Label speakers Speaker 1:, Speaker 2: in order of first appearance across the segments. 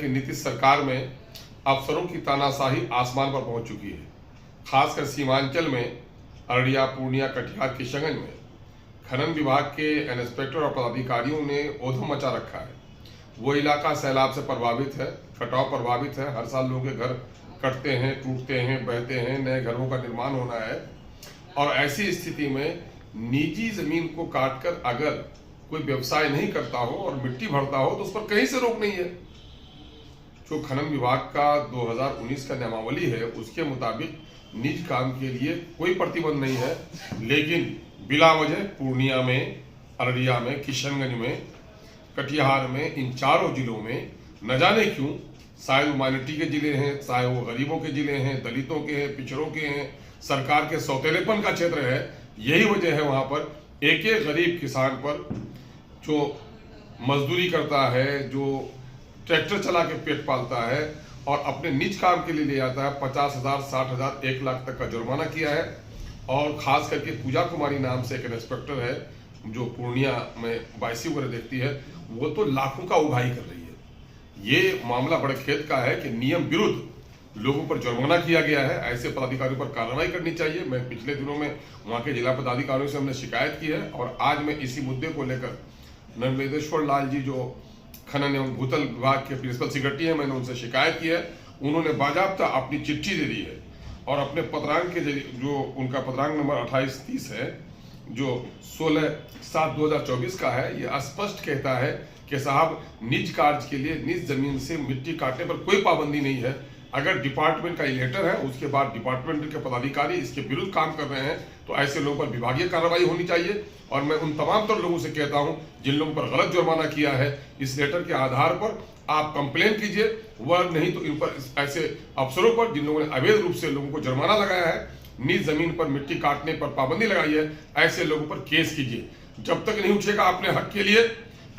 Speaker 1: कि नीतीश सरकार में अफसरों की तानाशाही आसमान पर पहुंच चुकी है। खासकर सीमांचल में अररिया, पूर्णिया, कटिहार, किशनगंज में खनन विभाग के इंस्पेक्टर और पदाधिकारियों ने ओधम मचा रखा है। वो इलाका सैलाब से प्रभावित है, कटाव प्रभावित है। हर साल लोगों के घर कटते हैं, टूटते हैं, बहते हैं, नए घरों का निर्माण होना है। और ऐसी स्थिति में निजी जमीन को काटकर अगर कोई व्यवसाय नहीं करता हो और मिट्टी भरता हो तो उस पर कहीं से रोक नहीं है। जो खनन विभाग का 2019 का नियमावली है उसके मुताबिक निज काम के लिए कोई प्रतिबंध नहीं है, लेकिन बिला वजह पूर्णिया में, अररिया में, किशनगंज में, कटिहार में, इन चारों जिलों में न जाने क्यों, शायद वो माइनॉरिटी के जिले हैं, चाहे वो गरीबों के जिले हैं, दलितों के हैं, पिछड़ों के हैं, सरकार के सौतेलेपन का क्षेत्र है, यही वजह है वहां पर एक एक गरीब किसान पर जो मजदूरी करता है, जो ट्रैक्टर चला के पेट पालता है और अपने निज काम के लिए ले जाता है, 50,000, 60,000, 1 लाख तक का जुर्माना किया है। और खास करके पूजा कुमारी नाम से एक इंस्पेक्टर है जो पूर्णिया में बाइसी वगैरह देखती है, वो तो लाखों का उगाही कर रही है। ये मामला बड़े खेद का है कि नियम विरुद्ध लोगों पर जुर्माना किया गया है। ऐसे पदाधिकारियों पर कार्रवाई करनी चाहिए। मैं पिछले दिनों में वहाँ के जिला पदाधिकारियों से हमने शिकायत की है और आज मैं इसी मुद्दे को लेकर नर्मदेश्वर लाल जी जो खनन एवं भूतल विभाग के प्रिंसिपल सेक्रेटरी हैं, मैंने उनसे शिकायत की है। उन्होंने बाजाब्ता अपनी चिट्ठी दे दी है और अपने पत्रांक के जरिए, जो उनका पत्रांक नंबर 2830 है, जो 16/7/2024 का है, ये स्पष्ट कहता है कि साहब निज कार्य के लिए निज जमीन से मिट्टी काटने पर कोई पाबंदी नहीं है। अगर डिपार्टमेंट का लेटर है, उसके बाद डिपार्टमेंट के पदाधिकारी इसके विरुद्ध काम कर रहे हैं तो ऐसे लोगों पर विभागीय कार्रवाई होनी चाहिए। और मैं उन तमाम तर लोगों से कहता हूं जिन लोगों पर गलत जुर्माना किया है, इस लेटर के आधार पर आप कंप्लेन कीजिए, वह नहीं तो इन पर ऐसे अफसरों पर जिन लोगों ने अवैध रूप से लोगों को जुर्माना लगाया है, निज जमीन पर मिट्टी काटने पर पाबंदी लगाई है, ऐसे लोगों पर केस कीजिए। जब तक नहीं उठेगा अपने हक के लिए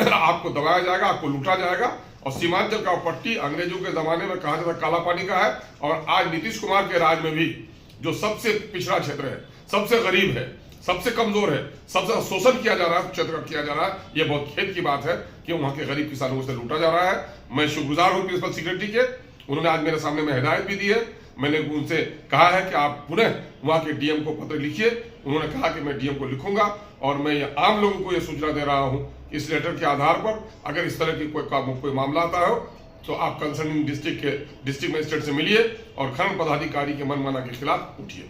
Speaker 1: आपको दबाया जाएगा, आपको लूटा जाएगा। और सीमांचल का पट्टी अंग्रेजों के जमाने में कहा जाता काला पानी का है और आज नीतीश कुमार के राज में भी जो सबसे पिछड़ा क्षेत्र है, सबसे गरीब है, सबसे कमजोर है, सबसे शोषण किया जा रहा है, क्षेत्र का किया जा रहा है। यह बहुत खेद की बात है कि वहां के गरीब किसानों से लूटा जा रहा है। मैं शुक्रगुजार हूं प्रिंसिपल सेक्रेटरी के, उन्होंने आज मेरे सामने में हिदायत भी दी है। मैंने उनसे कहा है कि आप पुनः वहां के डीएम को पत्र लिखिए। उन्होंने कहा कि मैं डीएम को लिखूंगा और मैं आम लोगों को यह सूचना दे रहा हूं कि इस लेटर के आधार पर अगर इस तरह की कोई मामला आता हो तो आप कंसर्निंग डिस्ट्रिक्ट मजिस्ट्रेट से मिलिए और खनन पदाधिकारी के मनमाना के खिलाफ उठिए।